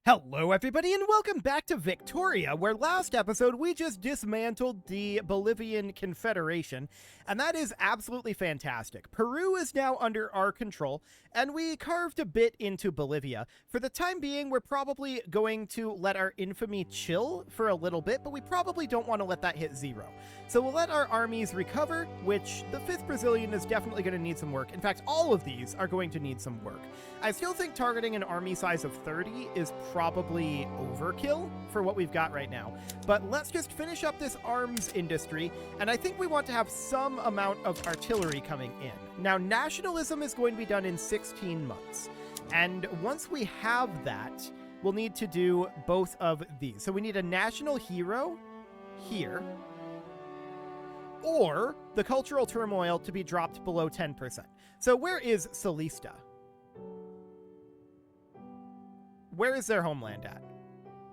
Hello everybody and welcome back to Victoria, where last episode we just dismantled the Bolivian Confederation, and that is absolutely fantastic. Peru is now under our control, and we carved a bit into Bolivia. For the time being, we're probably going to let our infamy chill for a little bit, but we probably don't want to let that hit zero. So we'll let our armies recover, which the 5th Brazilian is definitely going to need some work. In fact, all of these are going to need some work. I still think targeting an army size of 30 is probably overkill for what we've got right now. But let's just finish up this arms industry, and I think we want to have some amount of artillery coming in. Now, nationalism is going to be done in 16 months. And once we have that, we'll need to do both of these. So we need a national hero here, or the cultural turmoil to be dropped below 10%. So where is Solista? Where is their homeland at?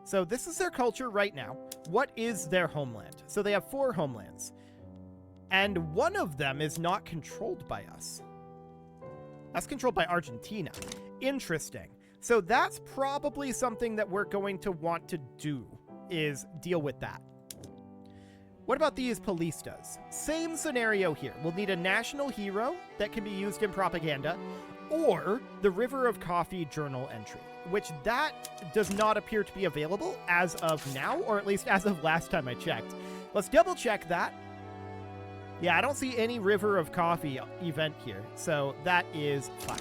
So this is their culture right now. What is their homeland? So they have 4 homelands. And one of them is not controlled by us. That's controlled by Argentina. Interesting. So that's probably something that we're going to want to do, is deal with that. What about these Polistas? Same scenario here. We'll need a national hero that can be used in propaganda, or the River of Coffee journal entry, which that does not appear to be available as of now, or at least as of last time I checked. Let's double check that. Yeah, I don't see any River of Coffee event here, so that is fine.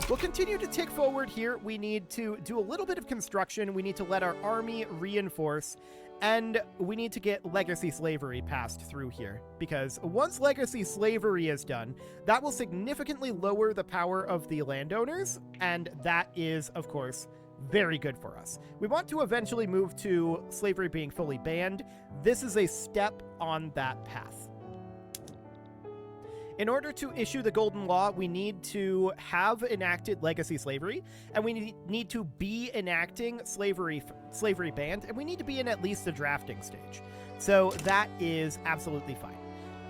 We'll continue to tick forward here. We need to do a little bit of construction. We need to let our army reinforce, and we need to get legacy slavery passed through here, because once legacy slavery is done, that will significantly lower the power of the landowners, and that is, of course, very good for us. We want to eventually move to slavery being fully banned. This is a step on that path. In order to issue the Golden Law, we need to have enacted legacy slavery, and we need to be enacting slavery banned, and we need to be in at least the drafting stage. So that is absolutely fine.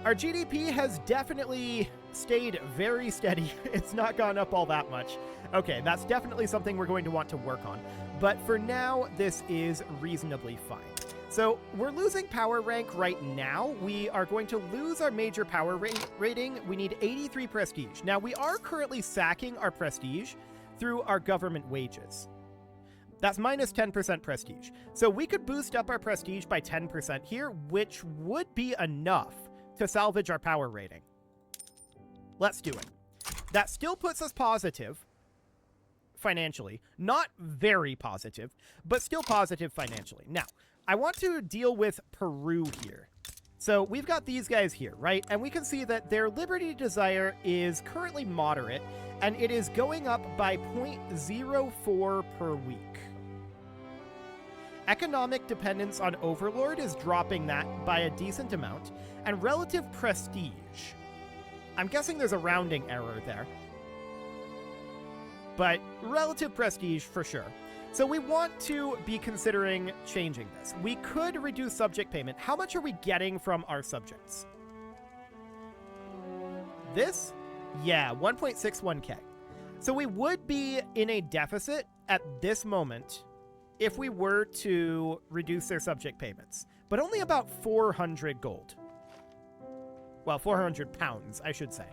Our GDP has definitely stayed very steady. It's not gone up all that much. Okay, that's definitely something we're going to want to work on. But for now, this is reasonably fine. So we're losing power rank right now. We are going to lose our major power rating. We need 83 prestige. Now, we are currently sacking our prestige through our government wages. That's minus 10% prestige. So we could boost up our prestige by 10% here, which would be enough to salvage our power rating. Let's do it. That still puts us positive financially. Not very positive, but still positive financially. Now, I want to deal with Peru here. So we've got these guys here, right? And we can see that their liberty desire is currently moderate, and it is going up by 0.04 per week. Economic dependence on Overlord is dropping that by a decent amount, and relative prestige. I'm guessing there's a rounding error there, but relative prestige for sure. So we want to be considering changing this. We could reduce subject payment. How much are we getting from our subjects? This? Yeah, 1.61k. So we would be in a deficit at this moment if we were to reduce their subject payments, but only about 400 gold. Well, 400 pounds, I should say.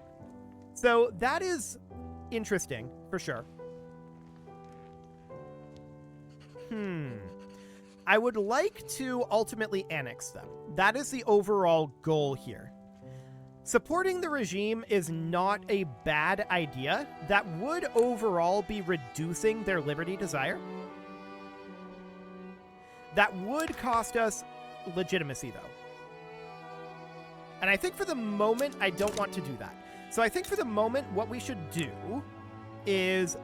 So that is interesting, for sure. I would like to ultimately annex them. That is the overall goal here. Supporting the regime is not a bad idea. That would overall be reducing their liberty desire. That would cost us legitimacy, though. And I think for the moment, I don't want to do that. So I think for the moment, what we should do is,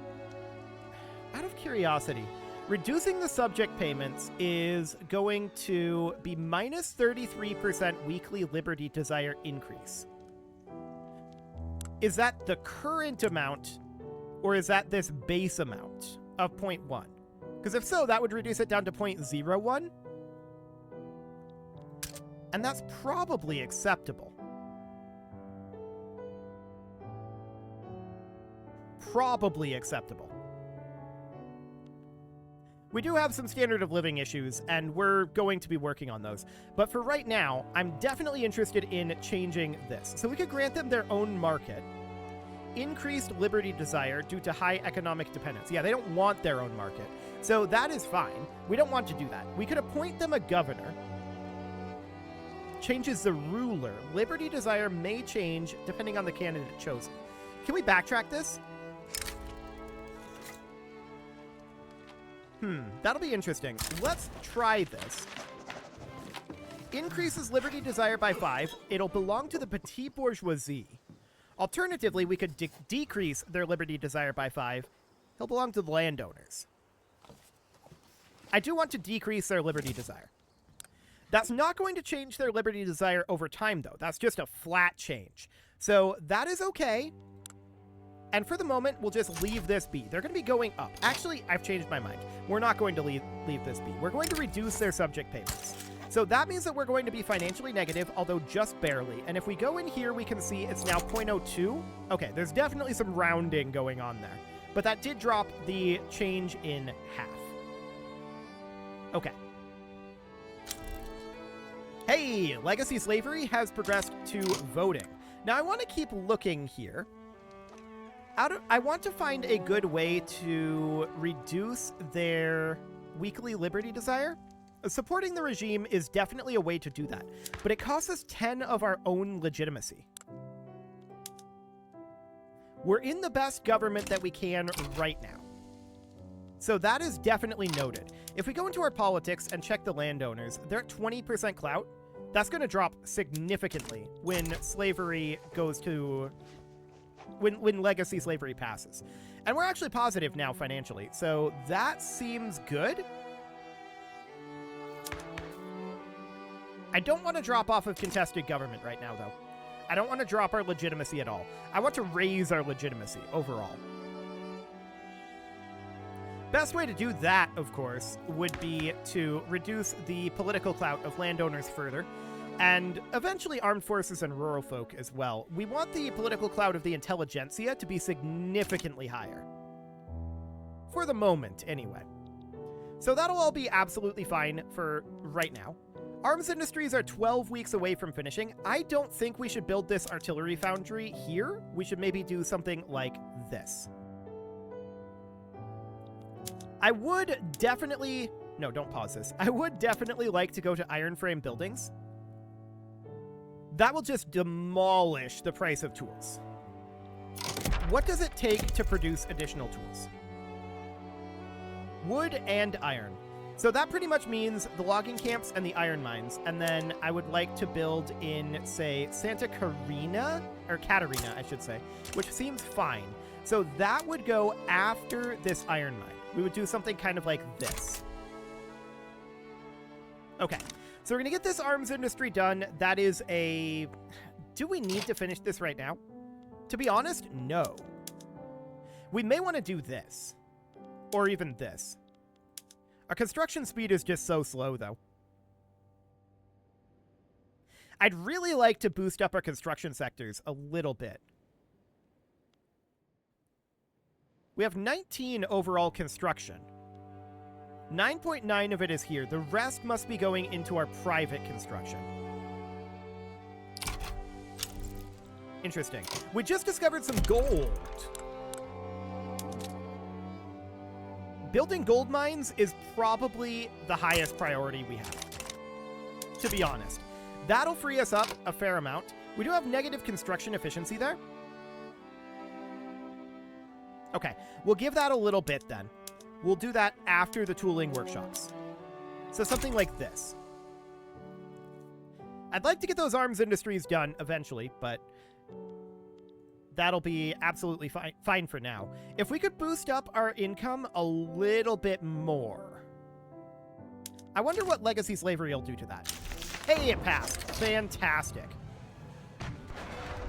out of curiosity, reducing the subject payments is going to be minus 33% weekly liberty desire increase. Is that the current amount, or is that this base amount of 0.1? Because if so, that would reduce it down to 0.01. And that's probably acceptable. Probably acceptable. We do have some standard of living issues, and we're going to be working on those. But for right now, I'm definitely interested in changing this. So we could grant them their own market. Increased liberty desire due to high economic dependence. Yeah, they don't want their own market. So that is fine. We don't want to do that. We could appoint them a governor. Changes the ruler. Liberty desire may change depending on the candidate chosen. Can we backtrack this? That'll be interesting. Let's try this. Increases liberty desire by 5. It'll belong to the petite bourgeoisie. Alternatively, we could decrease their liberty desire by 5. He'll belong to the landowners. I do want to decrease their liberty desire. That's not going to change their liberty desire over time, though. That's just a flat change. So that is okay. And for the moment, we'll just leave this be. They're going to be going up. Actually, I've changed my mind. We're not going to leave this be. We're going to reduce their subject payments. So that means that we're going to be financially negative, although just barely. And if we go in here, we can see it's now 0.02. Okay, there's definitely some rounding going on there. But that did drop the change in half. Okay. Hey, legacy slavery has progressed to voting. Now, I want to keep looking here. I want to find a good way to reduce their weekly liberty desire. Supporting the regime is definitely a way to do that, but it costs us 10 of our own legitimacy. We're in the best government that we can right now. So that is definitely noted. If we go into our politics and check the landowners, they're at 20% clout. That's going to drop significantly when slavery goes to... When legacy slavery passes. And we're actually positive now financially, so that seems good. I don't want to drop off of contested government right now, though. I don't want to drop our legitimacy at all. I want to raise our legitimacy overall. Best way to do that, of course, would be to reduce the political clout of landowners further, and eventually armed forces and rural folk as well. We want the political clout of the intelligentsia to be significantly higher. For the moment, anyway. So that'll all be absolutely fine for right now. Arms industries are 12 weeks away from finishing. I don't think we should build this artillery foundry here. We should maybe do something like this. I would definitely... No, don't pause this. I would definitely like to go to iron frame buildings. That will just demolish the price of tools. What does it take to produce additional tools? Wood and iron. So that pretty much means the logging camps and the iron mines. And then I would like to build in, say, Santa Catarina, or Catarina, I should say, which seems fine. So that would go after this iron mine. We would do something kind of like this. Okay. So we're going to get this arms industry done. That is a... Do we need to finish this right now? To be honest, no. We may want to do this. Or even this. Our construction speed is just so slow, though. I'd really like to boost up our construction sectors a little bit. We have 19 overall construction. 9.9 of it is here. The rest must be going into our private construction. Interesting. We just discovered some gold. Building gold mines is probably the highest priority we have, to be honest. That'll free us up a fair amount. We do have negative construction efficiency there. Okay, we'll give that a little bit then. We'll do that after the tooling workshops. So something like this. I'd like to get those arms industries done eventually, but that'll be absolutely fine for now. If we could boost up our income a little bit more. I wonder what legacy slavery will do to that. Hey, it passed. Fantastic.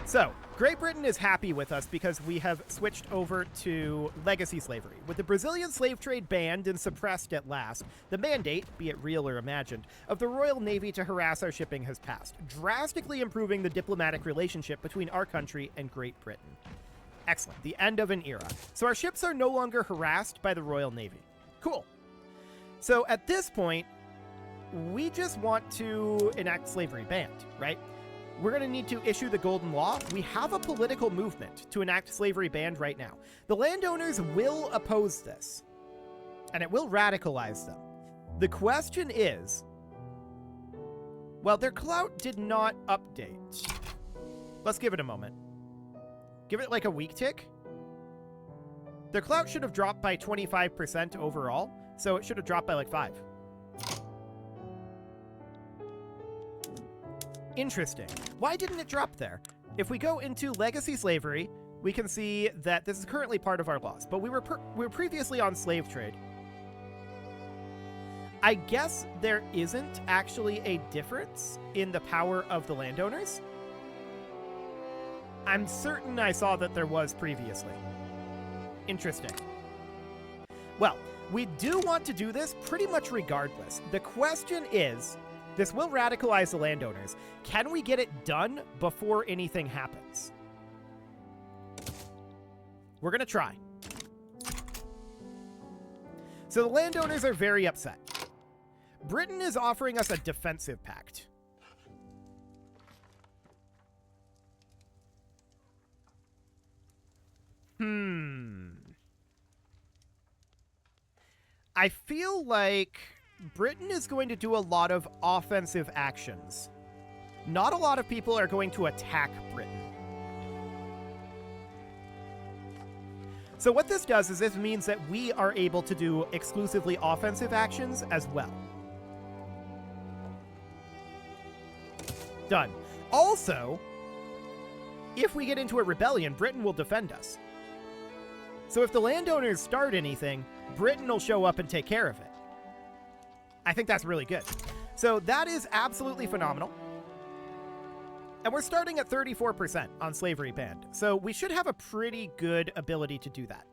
So, Great Britain is happy with us because we have switched over to legacy slavery. With the Brazilian slave trade banned and suppressed at last, the mandate, be it real or imagined, of the Royal Navy to harass our shipping has passed, drastically improving the diplomatic relationship between our country and Great Britain. Excellent. The end of an era. So our ships are no longer harassed by the Royal Navy. Cool. So at this point, we just want to enact slavery banned, right? We're going to need to issue the golden law. We have a political movement to enact slavery banned right now. The landowners will oppose this, and it will radicalize them. The question is, well, their clout did not update. Let's give it a moment. Give it like a week tick. Their clout should have dropped by 25% overall, so it should have dropped by like 5. Interesting. Why didn't it drop there? If we go into legacy slavery, we can see that this is currently part of our laws, but we were previously on slave trade. I guess there isn't actually a difference in the power of the landowners. I'm certain I saw that there was previously. Interesting. Well, we do want to do this pretty much regardless. The question is, this will radicalize the landowners. Can we get it done before anything happens? We're going to try. So the landowners are very upset. Britain is offering us a defensive pact. I feel like Britain is going to do a lot of offensive actions. Not a lot of people are going to attack Britain. So what this does is this means that we are able to do exclusively offensive actions as well. Done. Also, if we get into a rebellion, Britain will defend us. So if the landowners start anything, Britain will show up and take care of it. I think that's really good. So that is absolutely phenomenal. And we're starting at 34% on slavery banned. So we should have a pretty good ability to do that.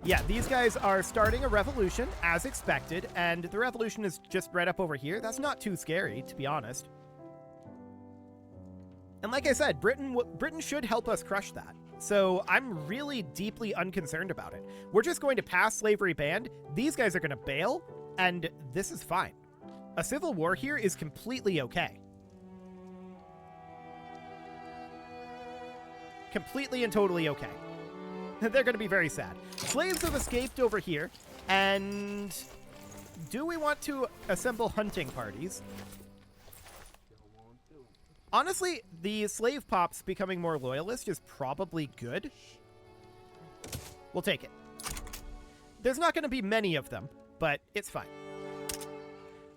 Yeah, these guys are starting a revolution as expected, and the revolution is just right up over here. That's not too scary, to be honest. And like I said, Britain should help us crush that. So I'm really deeply unconcerned about it. We're just going to pass slavery banned. These guys are going to bail, and this is fine. A civil war here is completely okay. Completely and totally okay. They're going to be very sad. Slaves have escaped over here, and do we want to assemble hunting parties? Honestly, the slave pops becoming more loyalist is probably good. We'll take it. There's not going to be many of them, but it's fine.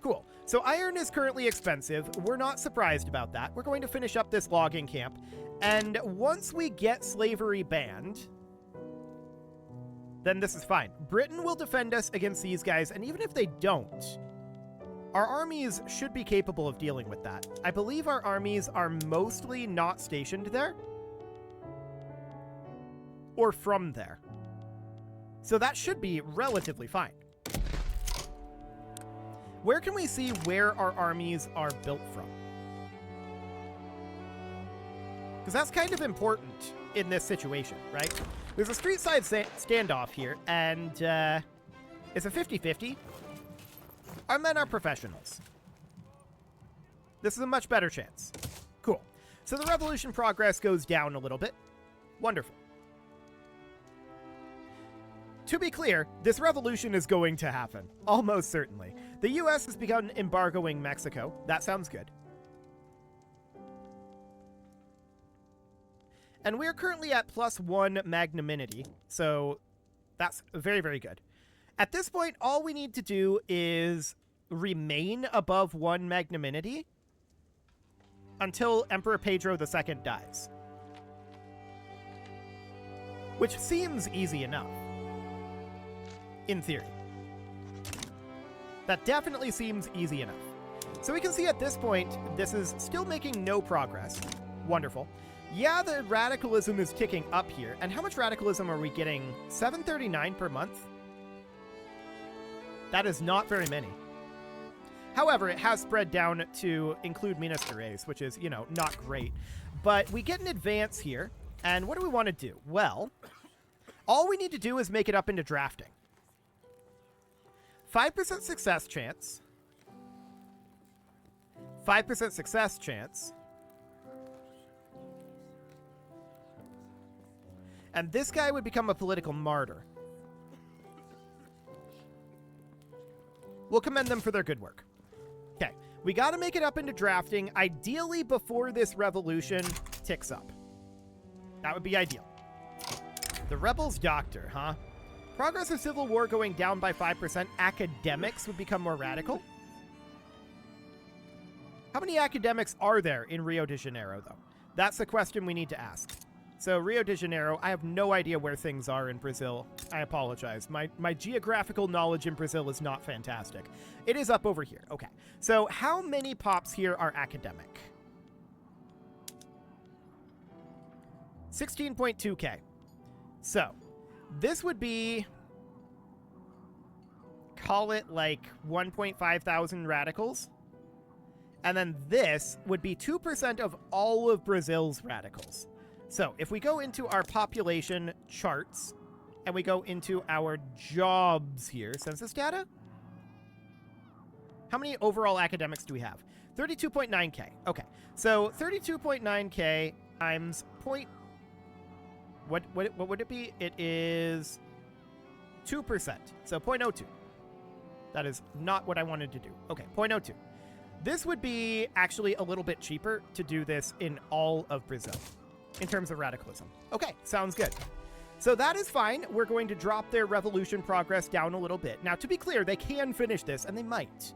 Cool. So iron is currently expensive. We're not surprised about that. We're going to finish up this logging camp. And once we get slavery banned, then this is fine. Britain will defend us against these guys, and even if they don't, our armies should be capable of dealing with that. I believe our armies are mostly not stationed there or from there. So that should be relatively fine. Where can we see where our armies are built from? Because that's kind of important in this situation, right? There's a street side standoff here, and it's a 50-50. Our men are professionals. This is a much better chance. Cool. So the revolution progress goes down a little bit. Wonderful. To be clear, this revolution is going to happen. Almost certainly. The US has begun embargoing Mexico. That sounds good. And we're currently at +1 Magnaminity, so that's very, very good. At this point, all we need to do is remain above 1 Magnaminity until Emperor Pedro II dies. Which seems easy enough, in theory. That definitely seems easy enough. So we can see at this point, this is still making no progress. Wonderful. Yeah, the radicalism is ticking up here. And how much radicalism are we getting? 739 per month? That is not very many. However, it has spread down to include Minas Gerais, which is, you know, not great. But we get an advance here. And what do we want to do? Well, all we need to do is make it up into drafting. 5% success chance. 5% success chance. And this guy would become a political martyr. We'll commend them for their good work. Okay, we got to make it up into drafting, ideally before this revolution ticks up. That would be ideal. The rebels' doctor, huh? Progress of civil war going down by 5%. Academics would become more radical. How many academics are there in Rio de Janeiro, though? That's the question we need to ask. So Rio de Janeiro, I have no idea where things are in Brazil. I apologize. My geographical knowledge in Brazil is not fantastic. It is up over here. Okay. So how many pops here are academic? 16.2K. So this would be, call it like 1.5 thousand radicals. And then this would be 2% of all of Brazil's radicals. So if we go into our population charts and we go into our jobs here, census data, how many overall academics do we have? 32.9K. Okay, so 32.9K times point. What would it be? It is 2%. So 0.02. That is not what I wanted to do. Okay, 0.02. This would be actually a little bit cheaper to do this in all of Brazil in terms of radicalism. Okay, sounds good. So that is fine. We're going to drop their revolution progress down a little bit. Now, to be clear, they can finish this, and they might.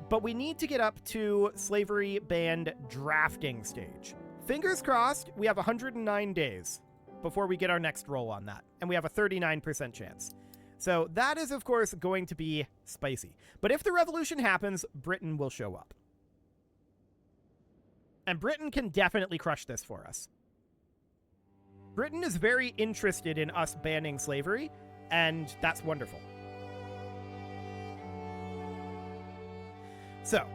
But we need to get up to slavery banned drafting stage. Fingers crossed, we have 109 days before we get our next roll on that. And we have a 39% chance. So that is, of course, going to be spicy. But if the revolution happens, Britain will show up. And Britain can definitely crush this for us. Britain is very interested in us banning slavery, and that's wonderful. So,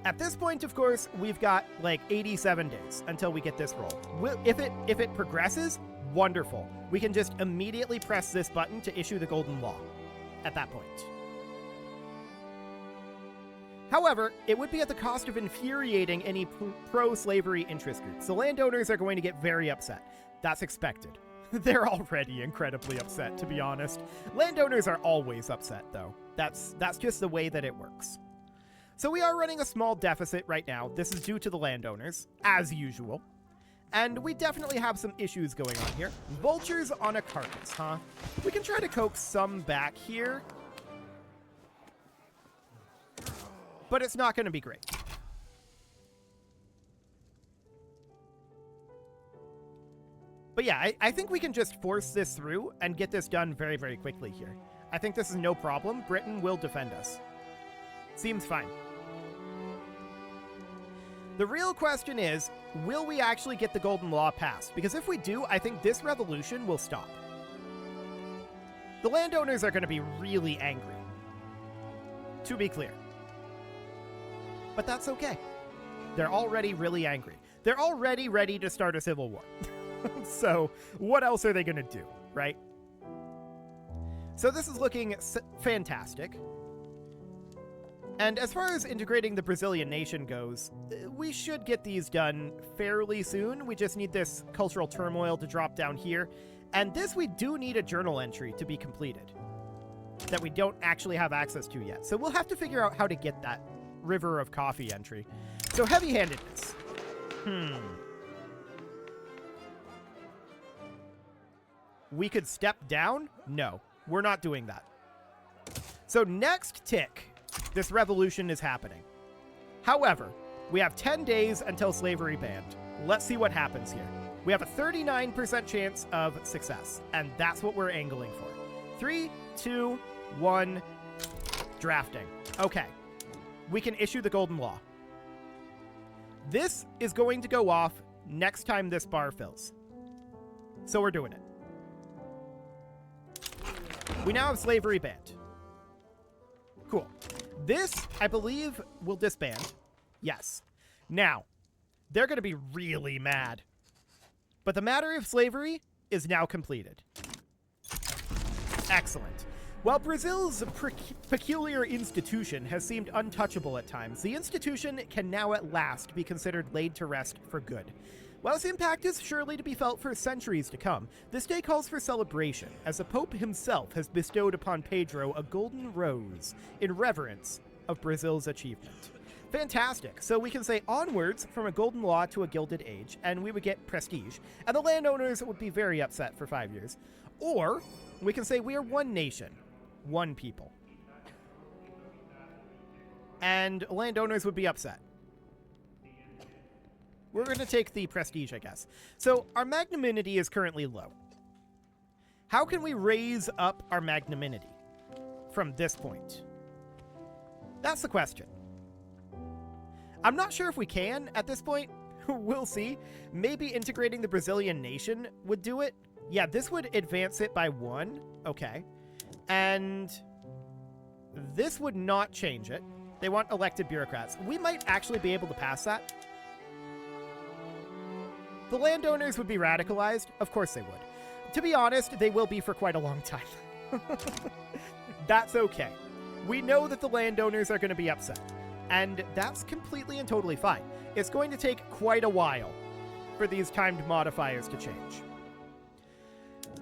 at this point, of course, we've got like 87 days until we get this roll. If it progresses, wonderful. We can just immediately press this button to issue the golden law at that point. However, it would be at the cost of infuriating any pro-slavery interest groups. The landowners are going to get very upset. That's expected. They're already incredibly upset, to be honest. Landowners are always upset, though. That's just the way that it works. So we are running a small deficit right now. This is due to the landowners, as usual. And we definitely have some issues going on here. Vultures on a carcass, huh? We can try to coax some back here. But it's not going to be great. But yeah, I think we can just force this through and get this done very, very quickly here. I think this is no problem. Britain will defend us. Seems fine. The real question is, will we actually get the golden law passed? Because if we do, I think this revolution will stop. The landowners are going to be really angry. To be clear. But that's okay. They're already really angry. They're already ready to start a civil war. So what else are they going to do, right? So this is looking fantastic. And as far as integrating the Brazilian nation goes, we should get these done fairly soon. We just need this cultural turmoil to drop down here. And this we do need a journal entry to be completed that we don't actually have access to yet. So we'll have to figure out how to get that River of Coffee entry. So heavy-handedness. We could step down? No, we're not doing that. So next tick, this revolution is happening. However, we have 10 days until slavery banned. Let's see what happens here. We have a 39% chance of success, and that's what we're angling for. 3, 2, 1, drafting. Okay, we can issue the golden law. This is going to go off next time this bar fills. So we're doing it. We now have slavery banned. Cool. This, I believe, will disband. Yes. Now, they're going to be really mad. But the matter of slavery is now completed. Excellent. While Brazil's peculiar institution has seemed untouchable at times, the institution can now at last be considered laid to rest for good. While its impact is surely to be felt for centuries to come, this day calls for celebration, as the Pope himself has bestowed upon Pedro a golden rose in reverence of Brazil's achievement. Fantastic. So we can say onwards from a golden law to a gilded age, and we would get prestige, and the landowners would be very upset for 5 years. Or we can say we are one nation, one people. And landowners would be upset. We're going to take the prestige, I guess. So our magnanimity is currently low. How can we raise up our magnanimity from this point? That's the question. I'm not sure if we can at this point. We'll see. Maybe integrating the Brazilian nation would do it. Yeah, this would advance it by 1. Okay. And this would not change it. They want elected bureaucrats. We might actually be able to pass that. The landowners would be radicalized. Of course they would. To be honest, they will be for quite a long time. That's okay. We know that the landowners are going to be upset. And that's completely and totally fine. It's going to take quite a while for these timed modifiers to change.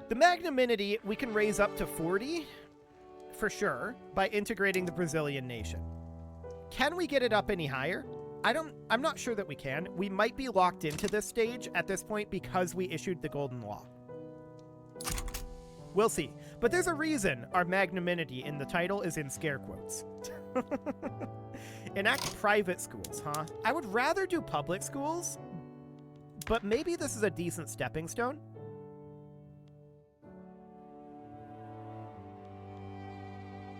The magnanimity we can raise up to 40, for sure, by integrating the Brazilian nation. Can we get it up any higher? I'm not sure that we can. We might be locked into this stage at this point because we issued the golden law. We'll see. But there's a reason our magnanimity in the title is in scare quotes. Enact private schools, huh? I would rather do public schools, but maybe this is a decent stepping stone.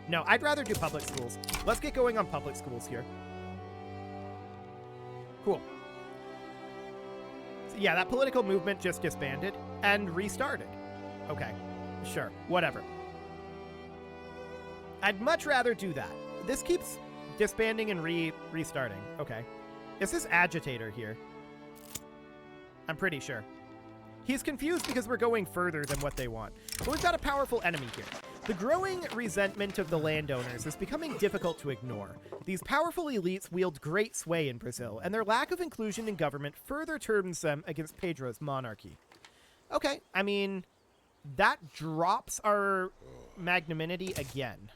No, I'd rather do public schools. Let's get going on public schools here. Cool. So yeah, that political movement just disbanded and restarted. Okay, sure, whatever. I'd much rather do that. This keeps disbanding and restarting. Okay. Is this agitator here? I'm pretty sure. He's confused because we're going further than what they want. But we've got a powerful enemy here. The growing resentment of the landowners is becoming difficult to ignore. These powerful elites wield great sway in Brazil, and their lack of inclusion in government further turns them against Pedro's monarchy. Okay, I mean, that drops our magnanimity again.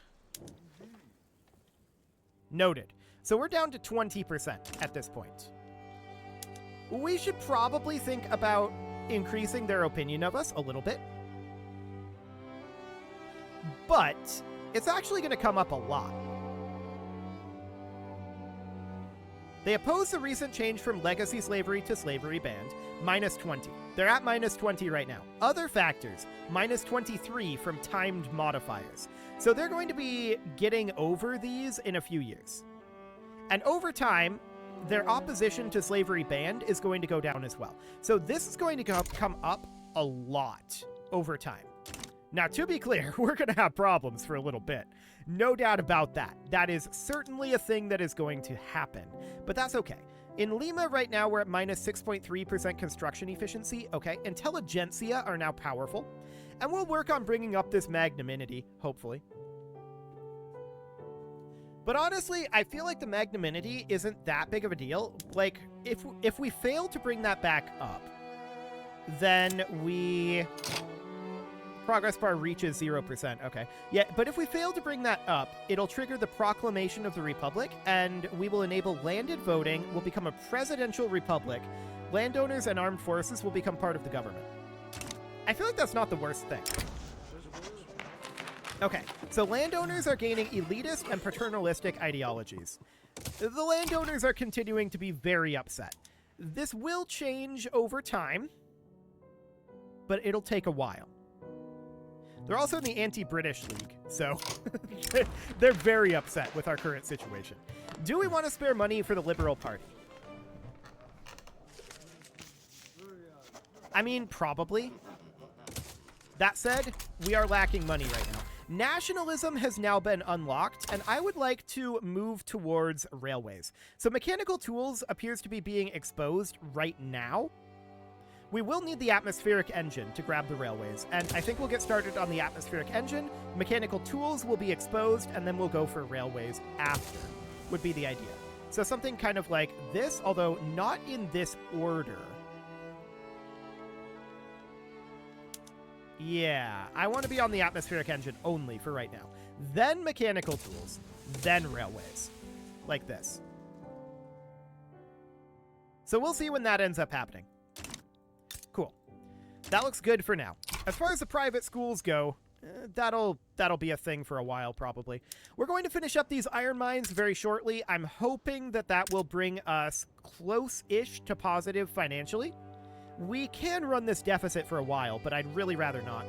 Noted. So we're down to 20% at this point. We should probably think about increasing their opinion of us a little bit. But it's actually going to come up a lot. They oppose the recent change from legacy slavery to slavery banned, minus 20. They're at minus 20 right now. Other factors, minus 23 from timed modifiers. So they're going to be getting over these in a few years. And over time, their opposition to slavery banned is going to go down as well. So this is going to come up a lot over time. Now, to be clear, we're going to have problems for a little bit. No doubt about that. That is certainly a thing that is going to happen. But that's okay. In Lima right now, we're at minus 6.3% construction efficiency. Okay, intelligentsia are now powerful. And we'll work on bringing up this magnanimity, hopefully. But honestly, I feel like the magnanimity isn't that big of a deal. Like, if we fail to bring that back up, then we... Progress bar reaches 0%. Okay. Yeah, but if we fail to bring that up, it'll trigger the proclamation of the Republic, and we will enable landed voting, we'll become a presidential republic, landowners and armed forces will become part of the government. I feel like that's not the worst thing. Okay, so landowners are gaining elitist and paternalistic ideologies. The landowners are continuing to be very upset. This will change over time, but it'll take a while. They're also in the anti-British League, so they're very upset with our current situation. Do we want to spare money for the Liberal Party? I mean, probably. That said, we are lacking money right now. Nationalism has now been unlocked, and I would like to move towards railways. So mechanical tools appears to be being exposed right now, We will need the atmospheric engine to grab the railways, and I think we'll get started on the atmospheric engine. Mechanical tools will be exposed, and then we'll go for railways after, would be the idea. So something kind of like this, although not in this order. Yeah, I want to be on the atmospheric engine only for right now. Then mechanical tools, then railways. Like this. So we'll see when that ends up happening. Cool. That looks good for now. As far as the private schools go, that'll be a thing for a while, probably. We're going to finish up these iron mines very shortly. I'm hoping that that will bring us close-ish to positive financially. We can run this deficit for a while, but I'd really rather not.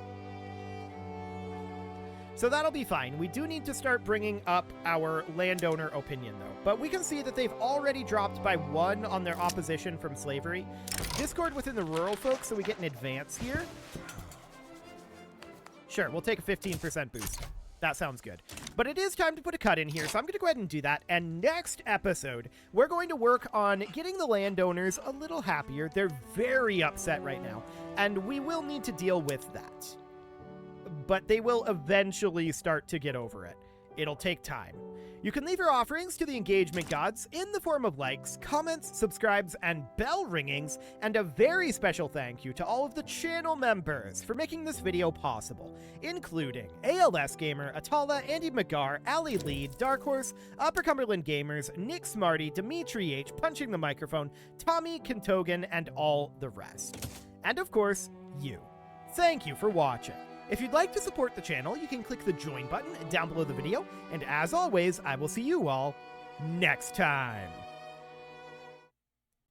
So that'll be fine. We do need to start bringing up our landowner opinion, though. But we can see that they've already dropped by 1 on their opposition from slavery. Discord within the rural folks, so we get an advance here. Sure, we'll take a 15% boost. That sounds good. But it is time to put a cut in here, so I'm going to go ahead and do that. And next episode, we're going to work on getting the landowners a little happier. They're very upset right now, and we will need to deal with that. But they will eventually start to get over it. It'll take time. You can leave your offerings to the engagement gods in the form of likes, comments, subscribes, and bell ringings, and a very special thank you to all of the channel members for making this video possible, including ALS Gamer, Atala, Andy McGar, Ali Lee, Dark Horse, Upper Cumberland Gamers, Nick Smarty, Dimitri H, Punching the Microphone, Tommy Kentogan, and all the rest. And of course, you. Thank you for watching. If you'd like to support the channel, you can click the join button down below the video, and as always, I will see you all next time.